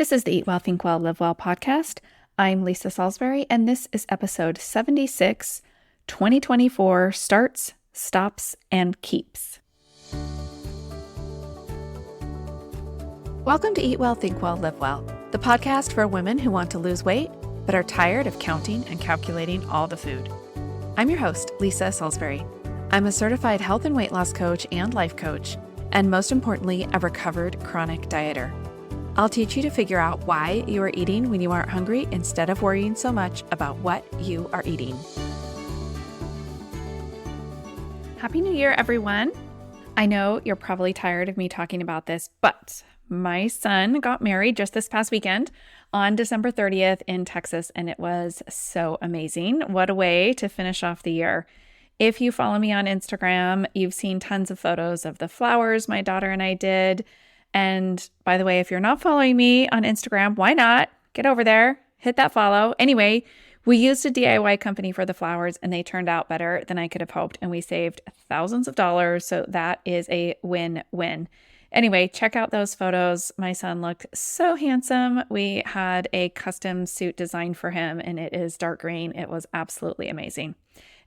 This is the Eat Well, Think Well, Live Well podcast. I'm Lisa Salisbury, and this is episode 76, 2024 Starts, Stops, and Keeps. Welcome to Eat Well, Think Well, Live Well, the podcast for women who want to lose weight but are tired of counting and calculating all the food. I'm your host, Lisa Salisbury. I'm a certified health and weight loss coach and life coach, and most importantly, a recovered chronic dieter. I'll teach you to figure out why you are eating when you aren't hungry instead of worrying so much about what you are eating. Happy New Year, everyone. I know you're probably tired of me talking about this, but my son got married just this past weekend on December 30th in Texas, and it was so amazing. What a way to finish off the year. If you follow me on Instagram, you've seen tons of photos of the flowers my daughter and I did. And by the way, if you're not following me on Instagram, why not? Get over there, hit that follow. Anyway, we used a DIY company for the flowers and they turned out better than I could have hoped. And we saved thousands of dollars. So that is a win-win. Anyway, check out those photos. My son looked so handsome. We had a custom suit designed for him and it is dark green. It was absolutely amazing.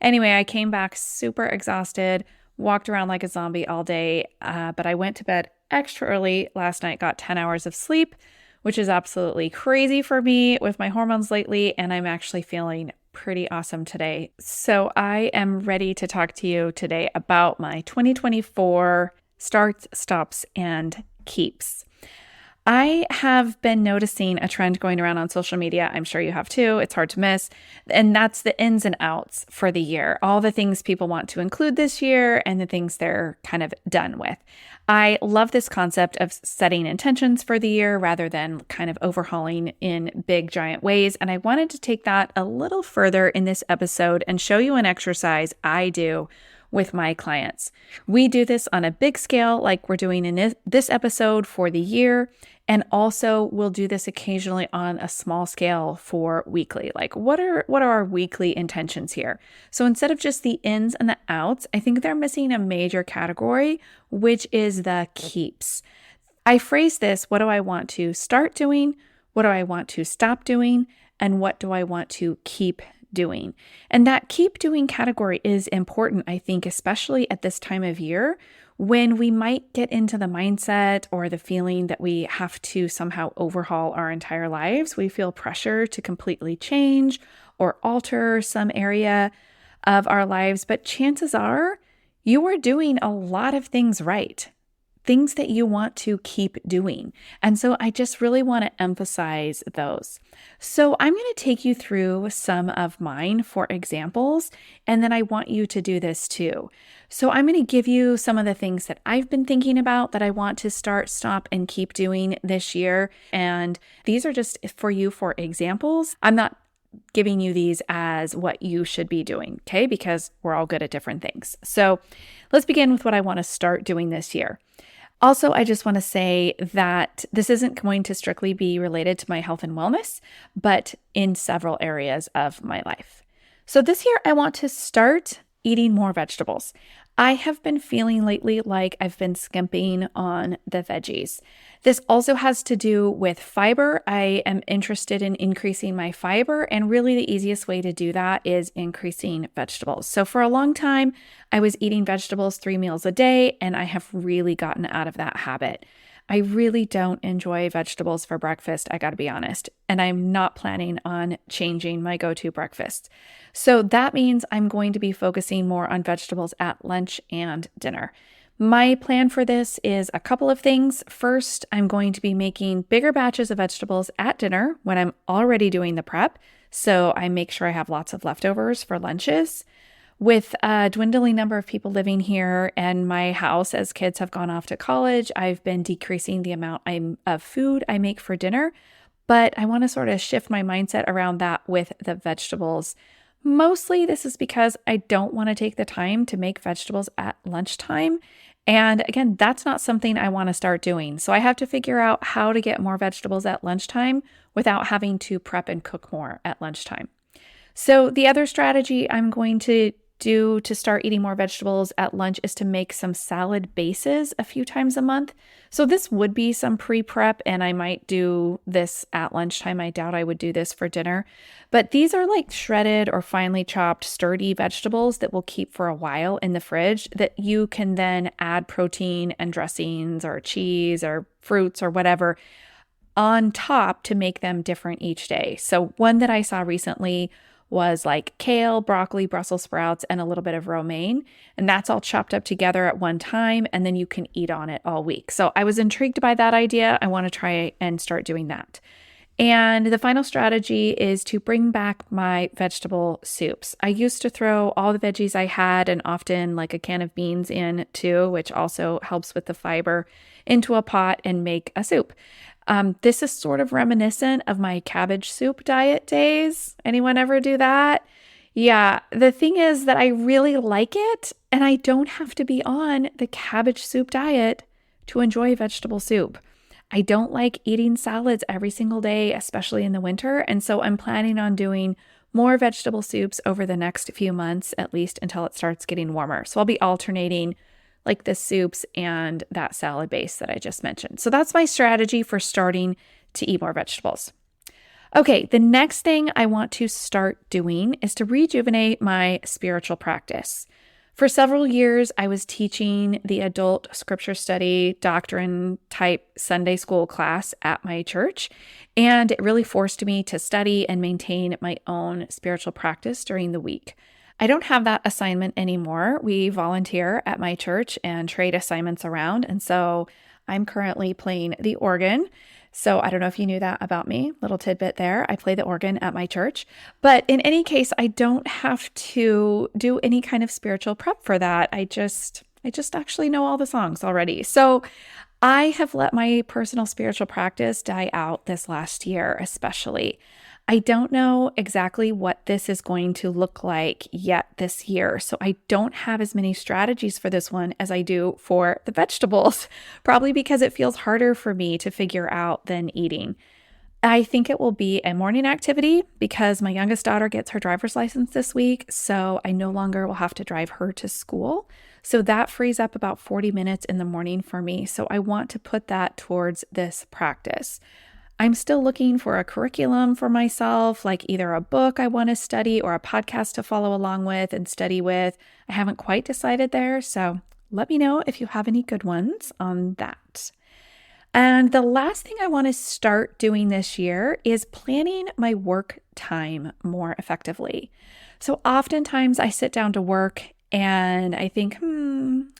Anyway, I came back super exhausted, walked around like a zombie all day, but I went to bed extra early last night, got 10 hours of sleep, which is absolutely crazy for me with my hormones lately, and I'm actually feeling pretty awesome today. So I am ready to talk to you today about my 2024 starts, stops, and keeps. I have been noticing a trend going around on social media. I'm sure you have too. It's hard to miss. And that's the ins and outs for the year. All the things people want to include this year and the things they're kind of done with. I love this concept of setting intentions for the year rather than kind of overhauling in big, giant ways. And I wanted to take that a little further in this episode and show you an exercise I do with my clients. We do this on a big scale like we're doing in this episode for the year. And also we'll do this occasionally on a small scale for weekly. Like what are our weekly intentions here? So instead of just the ins and the outs, I think they're missing a major category, which is the keeps. I phrase this, what do I want to start doing? What do I want to stop doing? And what do I want to keep doing? And that keep doing category is important, I think, especially at this time of year when we might get into the mindset or the feeling that we have to somehow overhaul our entire lives. We feel pressure to completely change or alter some area of our lives, but chances are you are doing a lot of things right. Things that you want to keep doing. And so I just really want to emphasize those. So I'm going to take you through some of mine for examples, and then I want you to do this too. So I'm going to give you some of the things that I've been thinking about that I want to start, stop, and keep doing this year. And these are just for you for examples. I'm not giving you these as what you should be doing, okay? Because we're all good at different things. So let's begin with what I want to start doing this year. Also, I just want to say that this isn't going to strictly be related to my health and wellness, but in several areas of my life. So this year, I want to start eating more vegetables. I have been feeling lately like I've been skimping on the veggies. This also has to do with fiber. I am interested in increasing my fiber, and really the easiest way to do that is increasing vegetables. So for a long time, I was eating vegetables 3 meals a day, and I have really gotten out of that habit. I really don't enjoy vegetables for breakfast, I gotta be honest, and I'm not planning on changing my go-to breakfast. So that means I'm going to be focusing more on vegetables at lunch and dinner. My plan for this is a couple of things. First, I'm going to be making bigger batches of vegetables at dinner when I'm already doing the prep, so I make sure I have lots of leftovers for lunches. With a dwindling number of people living here and my house as kids have gone off to college, I've been decreasing the amount of food I make for dinner, but I want to sort of shift my mindset around that with the vegetables. Mostly this is because I don't want to take the time to make vegetables at lunchtime. And again, that's not something I want to start doing. So I have to figure out how to get more vegetables at lunchtime without having to prep and cook more at lunchtime. So the other strategy I'm going to do to start eating more vegetables at lunch is to make some salad bases a few times a month. So this would be some pre-prep, and I might do this at lunchtime. I doubt I would do this for dinner. But these are like shredded or finely chopped sturdy vegetables that will keep for a while in the fridge that you can then add protein and dressings or cheese or fruits or whatever on top to make them different each day. So one that I saw recently was like kale, broccoli, Brussels sprouts, and a little bit of romaine. And that's all chopped up together at one time, and then you can eat on it all week. So I was intrigued by that idea. I want to try and start doing that. And the final strategy is to bring back my vegetable soups. I used to throw all the veggies I had and often like a can of beans in too, which also helps with the fiber, into a pot and make a soup. This is sort of reminiscent of my cabbage soup diet days. Anyone ever do that? Yeah, the thing is that I really like it, and I don't have to be on the cabbage soup diet to enjoy vegetable soup. I don't like eating salads every single day, especially in the winter, and so I'm planning on doing more vegetable soups over the next few months, at least until it starts getting warmer. So I'll be alternating like the soups and that salad base that I just mentioned. So that's my strategy for starting to eat more vegetables. Okay, the next thing I want to start doing is to rejuvenate my spiritual practice. For several years, I was teaching the adult scripture study doctrine type Sunday school class at my church, and it really forced me to study and maintain my own spiritual practice during the week. I don't have that assignment anymore. We volunteer at my church and trade assignments around, and so I'm currently playing the organ. So I don't know if you knew that about me, little tidbit there. I play the organ at my church. But in any case, I don't have to do any kind of spiritual prep for that. I just actually know all the songs already. So I have let my personal spiritual practice die out this last year, especially. I don't know exactly what this is going to look like yet this year, so I don't have as many strategies for this one as I do for the vegetables, probably because it feels harder for me to figure out than eating. I think it will be a morning activity because my youngest daughter gets her driver's license this week, so I no longer will have to drive her to school. So that frees up about 40 minutes in the morning for me, so I want to put that towards this practice. I'm still looking for a curriculum for myself, like either a book I want to study or a podcast to follow along with and study with. I haven't quite decided there, so let me know if you have any good ones on that. And the last thing I want to start doing this year is planning my work time more effectively. So oftentimes I sit down to work and I think,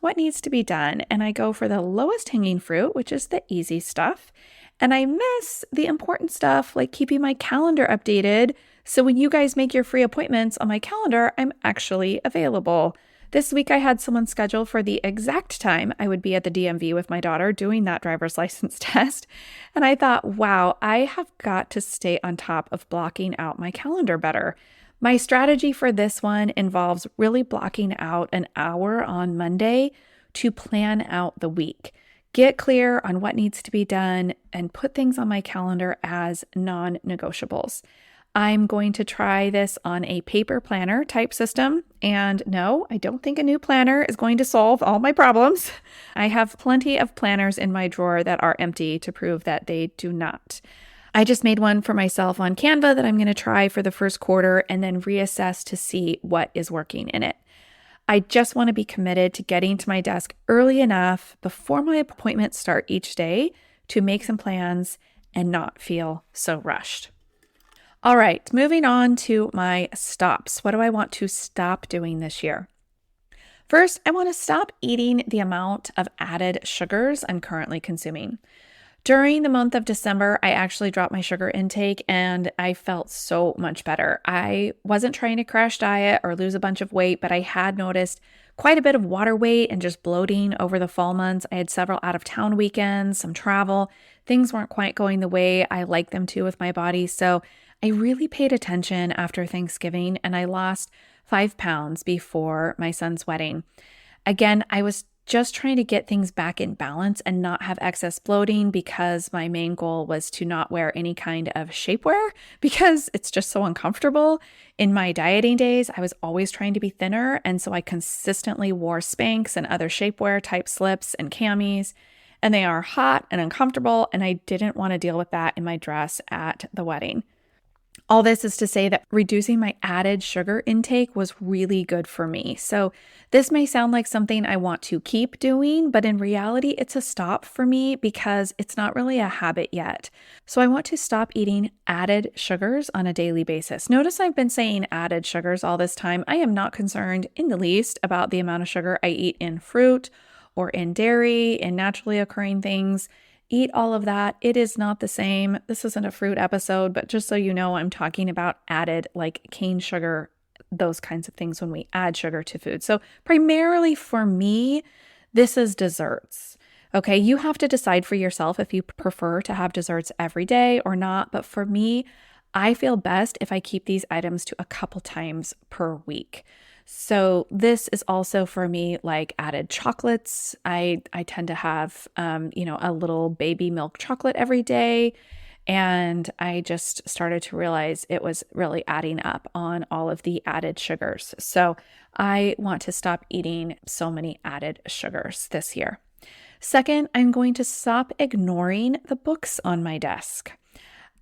what needs to be done? And I go for the lowest hanging fruit, which is the easy stuff. And I miss the important stuff like keeping my calendar updated. So when you guys make your free appointments on my calendar, I'm actually available. This week I had someone scheduled for the exact time I would be at the DMV with my daughter doing that driver's license test. And I thought, wow, I have got to stay on top of blocking out my calendar better. My strategy for this one involves really blocking out an hour on Monday to plan out the week. Get clear on what needs to be done and put things on my calendar as non-negotiables. I'm going to try this on a paper planner type system. And no, I don't think a new planner is going to solve all my problems. I have plenty of planners in my drawer that are empty to prove that they do not. I just made one for myself on Canva that I'm going to try for the first quarter and then reassess to see what is working in it. I just want to be committed to getting to my desk early enough before my appointments start each day to make some plans and not feel so rushed. All right, moving on to my stops. What do I want to stop doing this year? First, I want to stop eating the amount of added sugars I'm currently consuming. During the month of December, I actually dropped my sugar intake and I felt so much better. I wasn't trying to crash diet or lose a bunch of weight, but I had noticed quite a bit of water weight and just bloating over the fall months. I had several out of town weekends, some travel. Things weren't quite going the way I like them to with my body. So I really paid attention after Thanksgiving and I lost 5 pounds before my son's wedding. Again, I was just trying to get things back in balance and not have excess bloating, because my main goal was to not wear any kind of shapewear because it's just so uncomfortable. In my dieting days, I was always trying to be thinner, and so I consistently wore Spanx and other shapewear type slips and camis, and they are hot and uncomfortable, and I didn't want to deal with that in my dress at the wedding. All this is to say that reducing my added sugar intake was really good for me. So this may sound like something I want to keep doing, but in reality, it's a stop for me because it's not really a habit yet. So I want to stop eating added sugars on a daily basis. Notice I've been saying added sugars all this time. I am not concerned in the least about the amount of sugar I eat in fruit or in dairy, in naturally occurring things. Eat all of that. It is not the same. This isn't a fruit episode, but just so you know, I'm talking about added like cane sugar, those kinds of things when we add sugar to food. So primarily for me, this is desserts. Okay, you have to decide for yourself if you prefer to have desserts every day or not. But for me, I feel best if I keep these items to a couple times per week. So this is also for me like added chocolates. I tend to have, a little baby milk chocolate every day. And I just started to realize it was really adding up on all of the added sugars. So I want to stop eating so many added sugars this year. Second, I'm going to stop ignoring the books on my desk.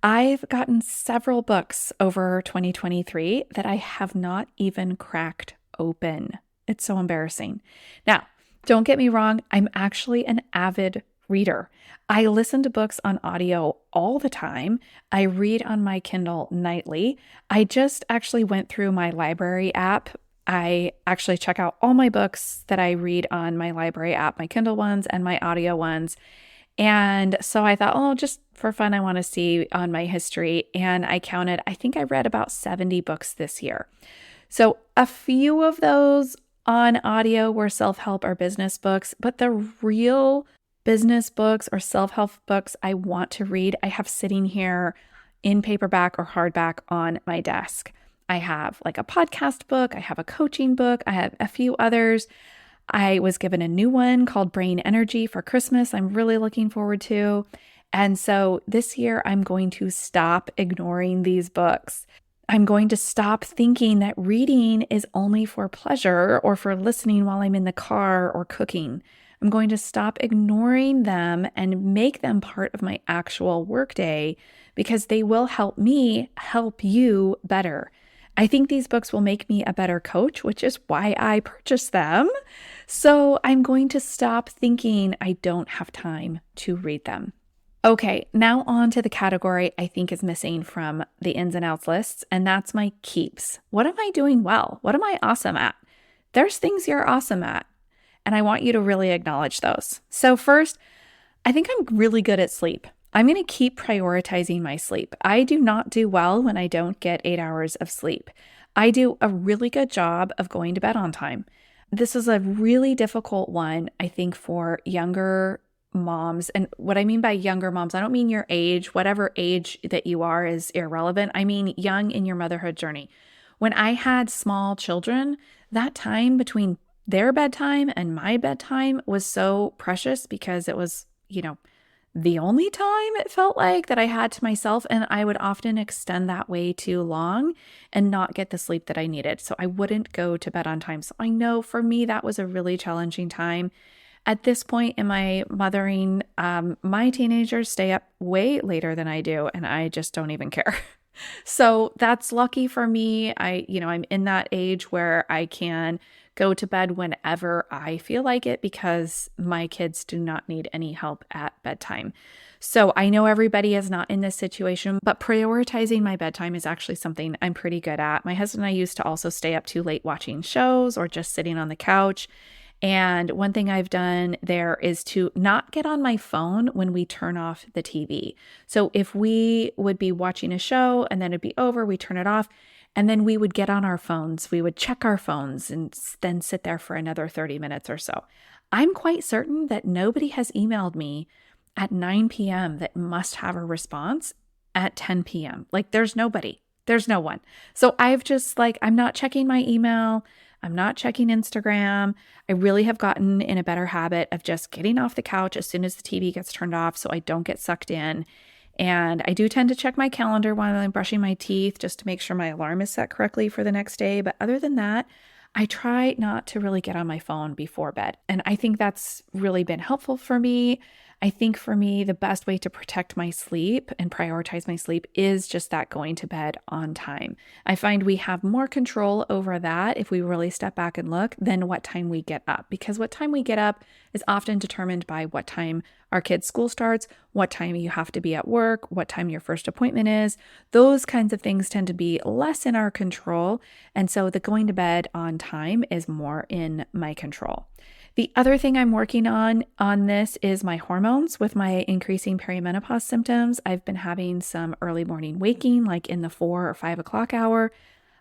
I've gotten several books over 2023 that I have not even cracked open. It's so embarrassing. Now, don't get me wrong, I'm actually an avid reader. I listen to books on audio all the time. I read on my Kindle nightly. I just actually went through my library app. I actually check out all my books that I read on my library app, my Kindle ones and my audio ones. And so I thought, oh, just for fun, I want to see on my history. And I counted, I think I read about 70 books this year. So a few of those on audio were self-help or business books, but the real business books or self-help books I want to read, I have sitting here in paperback or hardback on my desk. I have like a podcast book, I have a coaching book, I have a few others. I was given a new one called Brain Energy for Christmas. I'm really looking forward to. And so this year I'm going to stop ignoring these books. I'm going to stop thinking that reading is only for pleasure or for listening while I'm in the car or cooking. I'm going to stop ignoring them and make them part of my actual workday because they will help me help you better. I think these books will make me a better coach, which is why I purchased them. So I'm going to stop thinking I don't have time to read them. Okay, now on to the category I think is missing from the ins and outs lists, and that's my keeps. What am I doing well? What am I awesome at? There's things you're awesome at, and I want you to really acknowledge those. So first, I think I'm really good at sleep. I'm going to keep prioritizing my sleep. I do not do well when I don't get 8 hours of sleep. I do a really good job of going to bed on time. This is a really difficult one, I think, for younger moms. And what I mean by younger moms, I don't mean your age. Whatever age that you are is irrelevant. I mean young in your motherhood journey. When I had small children, that time between their bedtime and my bedtime was so precious because it was, the only time it felt like that I had to myself. And I would often extend that way too long and not get the sleep that I needed. So I wouldn't go to bed on time. So I know for me, that was a really challenging time. At this point in my mothering, my teenagers stay up way later than I do, and I just don't even care. So that's lucky for me. I'm in that age where I can go to bed whenever I feel like it because my kids do not need any help at bedtime. So I know everybody is not in this situation, but prioritizing my bedtime is actually something I'm pretty good at. My husband and I used to also stay up too late watching shows or just sitting on the couch. And one thing I've done there is to not get on my phone when we turn off the TV. So if we would be watching a show and then it'd be over, we turn it off, and then we would get on our phones. We would check our phones and then sit there for another 30 minutes or so. I'm quite certain that nobody has emailed me at 9 p.m. that must have a response at 10 p.m. Like there's nobody. There's no one. So I've just I'm not checking my email. I'm not checking Instagram. I really have gotten in a better habit of just getting off the couch as soon as the TV gets turned off so I don't get sucked in. And I do tend to check my calendar while I'm brushing my teeth just to make sure my alarm is set correctly for the next day. But other than that, I try not to really get on my phone before bed. And I think that's really been helpful for me. I think for me, the best way to protect my sleep and prioritize my sleep is just that going to bed on time. I find we have more control over that if we really step back and look than what time we get up, because what time we get up is often determined by what time our kids' school starts, what time you have to be at work, what time your first appointment is. Those kinds of things tend to be less in our control. And so the going to bed on time is more in my control. The other thing I'm working on this is my hormones. With my increasing perimenopause symptoms, I've been having some early morning waking, like in the 4 or 5 o'clock hour.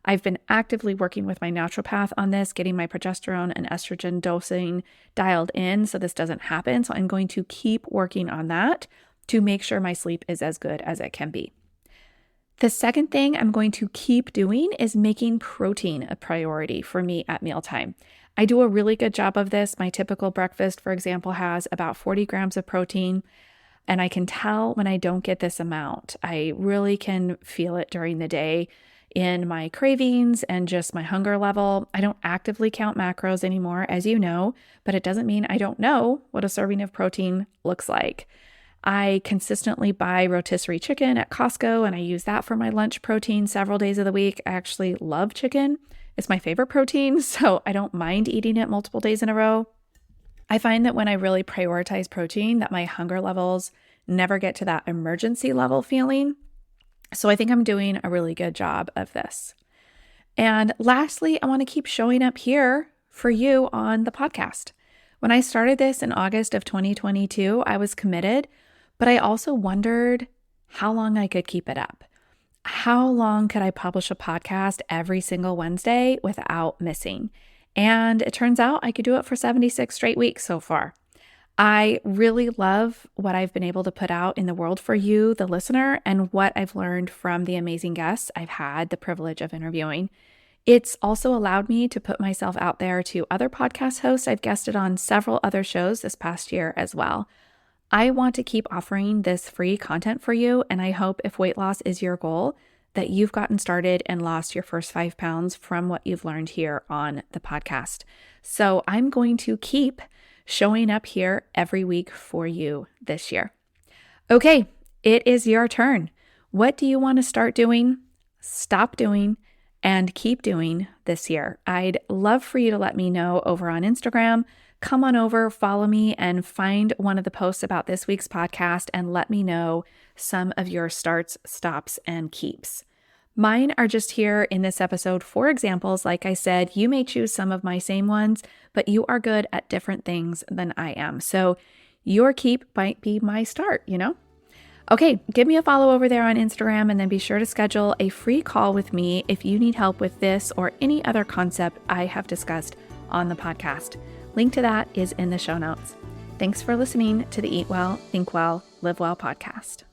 I've been actively working with my naturopath on this, getting my progesterone and estrogen dosing dialed in so this doesn't happen. So I'm going to keep working on that to make sure my sleep is as good as it can be. The second thing I'm going to keep doing is making protein a priority for me at mealtime. I do a really good job of this. My typical breakfast, for example, has about 40 grams of protein, and I can tell when I don't get this amount. I really can feel it during the day in my cravings and just my hunger level. I don't actively count macros anymore, as you know, but it doesn't mean I don't know what a serving of protein looks like. I consistently buy rotisserie chicken at Costco, and I use that for my lunch protein several days of the week. I actually love chicken. It's my favorite protein, so I don't mind eating it multiple days in a row. I find that when I really prioritize protein, that my hunger levels never get to that emergency level feeling. So I think I'm doing a really good job of this. And lastly, I want to keep showing up here for you on the podcast. When I started this in August of 2022, I was committed, but I also wondered how long I could keep it up. How long could I publish a podcast every single Wednesday without missing? And it turns out I could do it for 76 straight weeks so far. I really love what I've been able to put out in the world for you, the listener, and what I've learned from the amazing guests I've had the privilege of interviewing. It's also allowed me to put myself out there to other podcast hosts. I've guested on several other shows this past year as well. I want to keep offering this free content for you, and I hope if weight loss is your goal, that you've gotten started and lost your first 5 pounds from what you've learned here on the podcast. So I'm going to keep showing up here every week for you this year. Okay, it is your turn. What do you want to start doing, stop doing, and keep doing this year? I'd love for you to let me know over on Instagram. Come on over, follow me, and find one of the posts about this week's podcast and let me know some of your starts, stops, and keeps. Mine are just here in this episode for examples. Like I said, you may choose some of my same ones, but you are good at different things than I am. So your keep might be my start, you know? Okay, give me a follow over there on Instagram, and then be sure to schedule a free call with me if you need help with this or any other concept I have discussed on the podcast. Link to that is in the show notes. Thanks for listening to the Eat Well, Think Well, Live Well podcast.